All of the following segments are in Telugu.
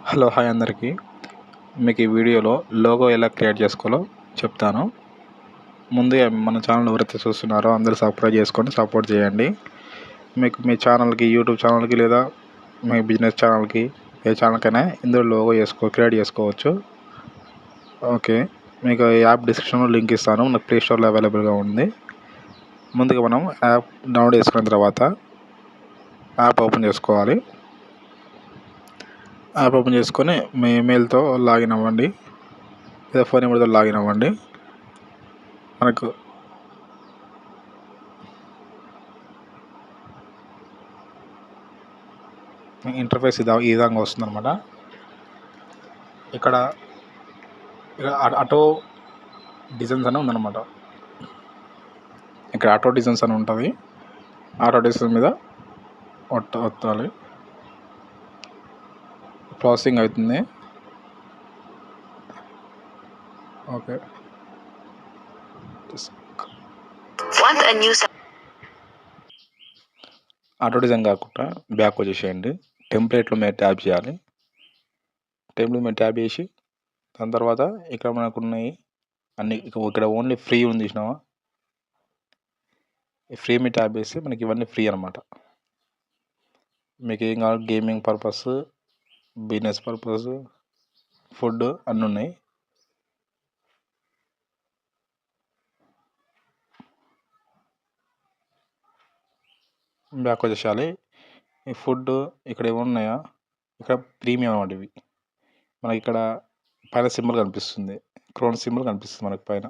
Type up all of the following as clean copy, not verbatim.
హలో హాయ్ అందరికీ. మీకు ఈ వీడియోలో లోగో ఎలా క్రియేట్ చేసుకోవాలో చెప్తాను. ముందుగా మన ఛానల్ ఎవరైతే చూస్తున్నారో అందరూ సబ్స్క్రైబ్ చేసుకొని సపోర్ట్ చేయండి. మీకు మీ ఛానల్కి యూట్యూబ్ ఛానల్కి లేదా మీ బిజినెస్ ఛానల్కి ఏ ఛానల్కైనా ఇందులో లోగో క్రియేట్ చేసుకోవచ్చు. ఓకే, మీకు యాప్ డిస్క్రిప్షన్లో లింక్ ఇస్తాను. నాకు ప్లే స్టోర్లో అవైలబుల్గా ఉంది. ముందుగా మనం యాప్ డౌన్లోడ్ చేసుకున్న తర్వాత యాప్ ఓపెన్ చేసుకోవాలి. యాప్ ఓపెన్ చేసుకొని మీ ఈమెయిల్తో లాగిన్ అవ్వండి లేదా ఫోన్ నెంబర్తో లాగిన్ అవ్వండి. మనకు ఇంటర్ఫేస్ ఈ విధంగా వస్తుందన్నమాట. ఇక్కడ ఆటో డిజైన్స్ అని ఉందన్నమాట. ఇక్కడ ఆటో డిజైన్స్ అని ఉంటుంది. ఆటో డిజైన్స్ మీద ఒత్తాలి. ప్రాసెసింగ్ అవుతుంది. ఓకే, ఆటో డిజైన్ కాకుండా బ్యాక్ వచ్చేసేయండి. టెంప్లెట్లో మీరు ట్యాప్ చేయాలి. టెంప్లెట్ మీద ట్యాప్ చేసి దాని తర్వాత ఇక్కడ మనకు ఉన్నాయి అన్ని. ఇక్కడ ఓన్లీ ఫ్రీ ఉంది చూసినావా, ఈ ఫ్రీ మీద ట్యాప్ చేసి మనకి ఇవన్నీ ఫ్రీ అనమాట. మీకు ఏం కావాలి, gaming purpose, business purpose, food అన్నీ ఉన్నాయి. బ్యాక్ వచ్చేసాలి. ఈ ఫుడ్ ఇక్కడ ఏమున్నాయా, ఇక్కడ ప్రీమియం అన్నమాట. ఇవి మనకి ఇక్కడ పైన సింబల్ కనిపిస్తుంది, క్రోన్ సింబల్ కనిపిస్తుంది మనకి పైన.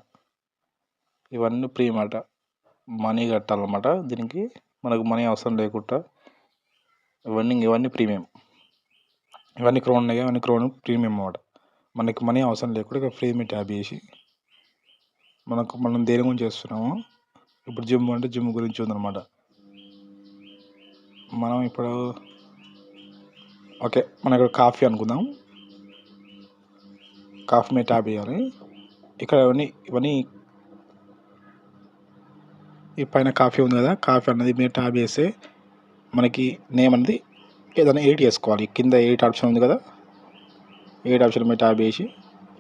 ఇవన్నీ ఫ్రీ అన్నమాట. మనీ కట్టాలన్నమాట దీనికి. మనకు మనీ అవసరం లేకుండా ఇవన్నీ ప్రీమియం. ఇవన్నీ క్రోన్ ఉన్నాయి, ఇవన్నీ క్రోన్ ప్రీమియం అన్నమాట. మనకి మనీ అవసరం లేకుండా ఇక్కడ ఫ్రీ మీద ట్యాప్ చేసి మనం దేని గురించి చేస్తున్నాము. ఇప్పుడు జిమ్ అంటే జిమ్ గురించి ఉందన్నమాట. మనం ఇప్పుడు ఓకే, మనం ఇక్కడ కాఫీ అనుకుందాం. కాఫీ మీద ట్యాప్ చేయాలి. ఇక్కడ ఇవన్నీ ఈ పైన కాఫీ ఉంది కదా, కాఫీ అన్నది మీరు ట్యాప్ చేస్తే మనకి నేమ్ అనేది ఏదైనా ఎడిట్ చేసుకోవాలి. కింద ఎడిట్ ఆప్షన్ ఉంది కదా, ఎడిట్ ఆప్షన్ మీద ట్యాప్ చేసి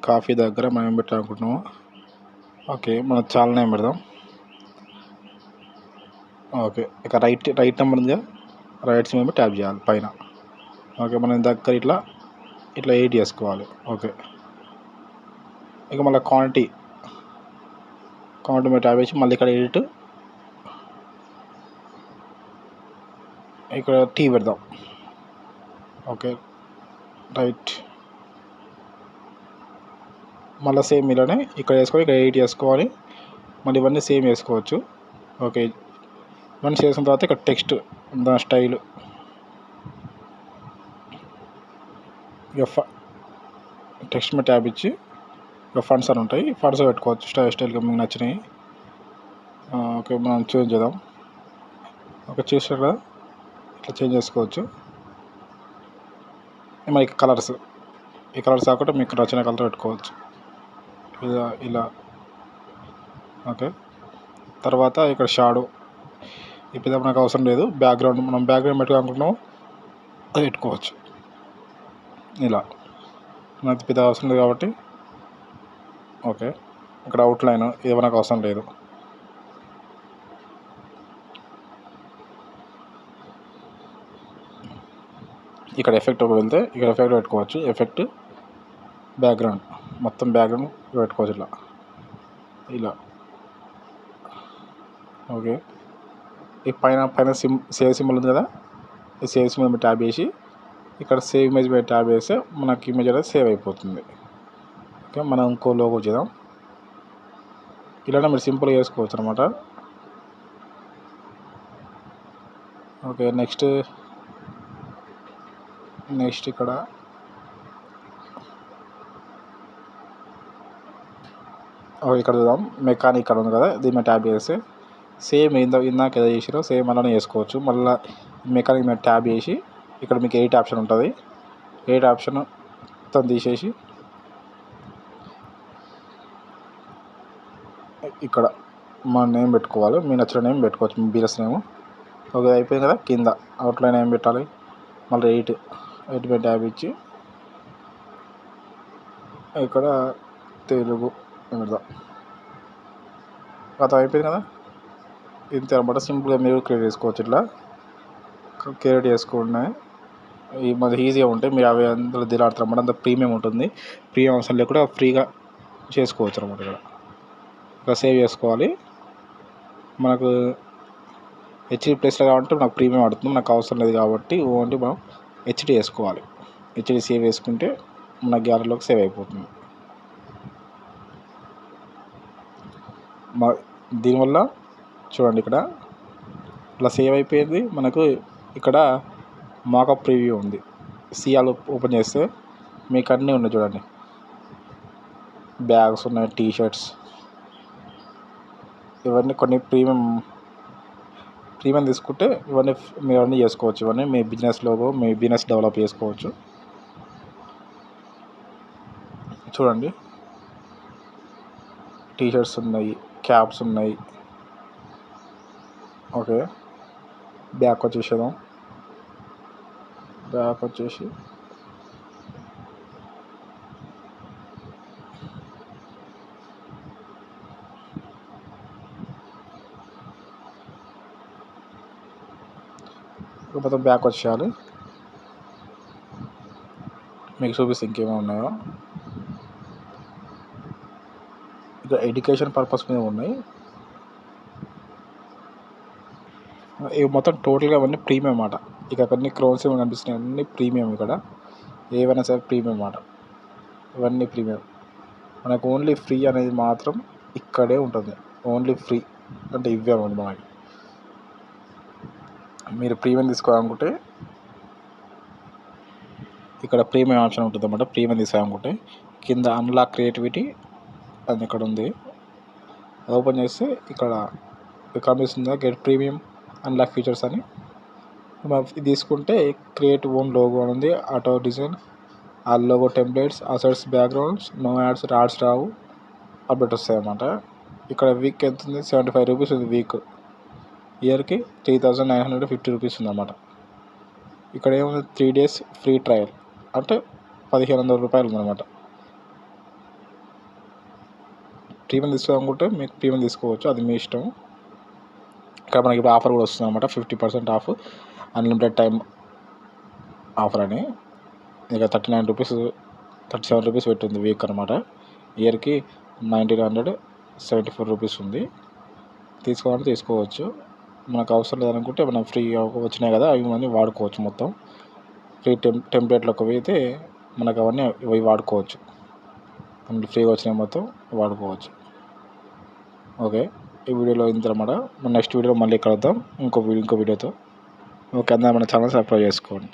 కాఫీ దగ్గర మనం ఏం పెట్టాలనుకుంటున్నామో ఓకే మనం చాలా నేమ్ పెడదాం. ఓకే, ఇక రైట్ నెంబర్ ఉంది కదా, రైట్ మీద ట్యాప్ చేయాలి పైన. ఓకే, మనం దగ్గర ఇట్లా ఎడిట్ చేసుకోవాలి. ఓకే, ఇక మళ్ళీ క్వాంటిటీ మీద ట్యాప్ చేసి మళ్ళీ ఇక్కడ ఎడిట్, ఇక్కడ టీ పెడదాం. ఓకే రైట్, మళ్ళీ సేమ్ ఇలానే ఇక్కడ వేసుకొని ఇక్కడ ఎడిట్ చేసుకోవాలి. మళ్ళీ ఇవన్నీ సేమ్ వేసుకోవచ్చు. ఓకే, ఇవన్నీ చేసిన తర్వాత ఇక్కడ టెక్స్ట్ దాని స్టైల్, ఇక టెక్స్ట్ మీద ట్యాబ్ ఇచ్చి ఇక ఫండ్స్ అని ఉంటాయి, ఫండ్స్ పెట్టుకోవచ్చు స్టైల్గా మీకు నచ్చినవి. ఓకే, మనం చేంజ్ చేద్దాం. ఓకే, చేసారు కదా, ఇట్లా చేంజ్ చేసుకోవచ్చు. మనకి కలర్స్, ఈ కలర్స్ కాకుండా మీకు నచ్చిన కలర్ పెట్టుకోవచ్చు ఇలా. ఓకే, తర్వాత ఇక్కడ షాడో, ఇప్పుడు మనకు అవసరం లేదు. బ్యాక్గ్రౌండ్ మనం బ్యాక్గ్రౌండ్ పెట్టుకోవాలనుకుంటున్నాము అది పెట్టుకోవచ్చు. ఇలా మనకి పెద్ద అవసరం లేదు కాబట్టి ఓకే. ఇక్కడ అవుట్లైన్ ఇది మనకు అవసరం లేదు. ఇక్కడ ఎఫెక్ట్ వెళ్తే ఇక్కడ ఎఫెక్ట్ పెట్టుకోవచ్చు. ఎఫెక్ట్ బ్యాక్గ్రౌండ్, మొత్తం బ్యాక్గ్రౌండ్ పెట్టుకోవచ్చు ఇలా. ఓకే, ఈ పైన సేవ్ సింబల్ ఉంది కదా, ఈ సేవ్ సింబల్ మీద ట్యాప్ చేసి ఇక్కడ సేవ్ ఇమేజ్ మీద ట్యాప్ చేస్తే మనకి ఇమేజ్ అనేది సేవ్ అయిపోతుంది. ఓకే, మనం ఇంకో లోగో చేద్దాం. ఇలానే మీరు సింపుల్గా చేసుకోవచ్చు అనమాట. ఓకే, నెక్స్ట్ ఇక్కడ ఇక్కడ చూద్దాం. మెకానిక్ ఇక్కడ ఉంది కదా, దీని మీద ట్యాప్ చేస్తే సేమ్ ఇందాక ఏదో చేసిరో సేమ్ అలానే చేసుకోవచ్చు. మళ్ళీ మెకానిక్ మీద ట్యాప్ చేసి ఇక్కడ మీకు ఎడిట్ ఆప్షన్ ఉంటుంది. ఎడిట్ ఆప్షన్ మొత్తం తీసేసి ఇక్కడ మా నేమ్ పెట్టుకోవాలి. మీ నచ్చిన నేమ్ పెట్టుకోవచ్చు, మీ బిజినెస్ నేమ్. ఓకే, అయిపోయింది కదా. కింద అవుట్లైన్ ఏం పెట్టాలి, మళ్ళీ ఎయిట్ మీద ట్యాబ్ ఇచ్చి ఇక్కడ తెలుగు పెడదాం. గతం అయిపోయింది కదా, ఇంతే అనమాట. సింపుల్గా మీరు క్రియేట్ చేసుకోవచ్చు. ఇట్లా క్రియేట్ చేసుకునే ఈ మధ్య ఈజీగా ఉంటాయి. మీరు అవి అందులో దిలాడతారు అన్నమాట. అంత ప్రీమియం ఉంటుంది. ప్రీమియం అవసరం లేకుండా ఫ్రీగా చేసుకోవచ్చు అనమాట. ఇక్కడ సేవ్ చేసుకోవాలి. మనకు హెచ్డి ప్లేస్లో కాబట్టి నాకు ప్రీమియం ఆడుతుంది, నాకు అవసరం లేదు కాబట్టి ఓన్లీ మనం హెచ్డి వేసుకోవాలి. హెచ్డి సేవ్ చేసుకుంటే మన గ్యాలరీలోకి సేవ్ అయిపోతుంది. దీనివల్ల చూడండి ఇక్కడ ఇలా సేవ్ అయిపోయింది. మనకు ఇక్కడ మాకప్ ప్రివ్యూ ఉంది. సిఆల్ ఓపెన్ చేస్తే మీకు అన్నీ ఉన్నాయి చూడండి. బ్యాగ్స్ ఉన్నాయి, టీషర్ట్స్, ఇవన్నీ కొన్ని ప్రీమియం తీసుకుంటే ఇవన్నీ మీరు అన్నీ చేసుకోవచ్చు. ఇవన్నీ మీ బిజినెస్ లోగో, మీ బిజినెస్ డెవలప్ చేసుకోవచ్చు. చూడండి, టీషర్ట్స్ ఉన్నాయి, క్యాప్స్ ఉన్నాయి. Okay, back వచ్చేసేద్దాం. బ్యాక్ వచ్చేసి మొత్తం బ్యాక్ వచ్చేయాలి. మీకు చూపిస్తే ఇంకేమో ఉన్నాయో. ఇక ఎడ్యుకేషన్ పర్పస్ మీద ఉన్నాయి. ఇవి మొత్తం టోటల్గా అవన్నీ ప్రీమియం అన్నమాట. ఇక అన్నీ క్రోన్స్ ఏమైనా కనిపిస్తున్నాయి, అన్నీ ప్రీమియం. ఇక్కడ ఏవైనా సరే ప్రీమియం అన్నమాట. ఇవన్నీ ప్రీమియం. మనకు ఓన్లీ ఫ్రీ అనేది మాత్రం ఇక్కడే ఉంటుంది. ఓన్లీ ఫ్రీ అంటే ఇవే అన్నమాట. మనకి మీరు ప్రీమియం తీసుకోవాలనుకుంటే ఇక్కడ ప్రీమియం ఆప్షన్ ఉంటుంది అన్నమాట. ప్రీమియం తీసుకోవాలనుకుంటే కింద అన్లాక్ క్రియేటివిటీ అది ఇక్కడ ఉంది. ఓపెన్ చేస్తే ఇక్కడ కనిపిస్తుందా గెట్ ప్రీమియం అన్లాక్ ఫీచర్స్ అని. తీసుకుంటే క్రియేట్ ఓన్ లోగో అని ఉంది. ఆటో డిజైన్, ఆ logo templates, assets, backgrounds, no ads రావు, అప్డేట్ వస్తాయి అన్నమాట. ఇక్కడ వీక్ ఎంత ఉంది, 75 రూపీస్ ఉంది వీక్. ఇయర్కి 3950 రూపీస్ ఉందన్నమాట. ఇక్కడ ఏముంది 3 days ఫ్రీ ట్రయల్ అంటే 1500 రూపాయలు ఉందన్నమాట. ప్రీమియం తీసుకోవాలనుకుంటే మీకు ప్రీమియం తీసుకోవచ్చు, అది మీ ఇష్టం. ఇక్కడ మనకి ఇప్పుడు ఆఫర్ కూడా వస్తుంది అన్నమాట. 50% ఆఫ్, అన్లిమిటెడ్ టైం ఆఫర్ అని. ఇక 37 రూపీస్ పెట్టింది వీక్ అనమాట. ఇయర్కి 1974 రూపీస్ ఉంది. తీసుకోవాలంటే తీసుకోవచ్చు. మనకు అవసరం లేదనుకుంటే మనం ఫ్రీ వచ్చినాయి కదా, అవి మనం వాడుకోవచ్చు. మొత్తం ఫ్రీ టెంప్లెట్లోకి అయితే మనకు అవన్నీ ఇవి వాడుకోవచ్చు. మనకి ఫ్రీగా వచ్చినాయి మొత్తం వాడుకోవచ్చు. ఓకే, ఈ వీడియోలో ఇంతమాట. నెక్స్ట్ వీడియోలో మళ్ళీ కలుద్దాం ఇంకో వీడియోతో. ఓకే, అందరూ మన ఛానల్ సబ్స్క్రైబ్ చేసుకోండి.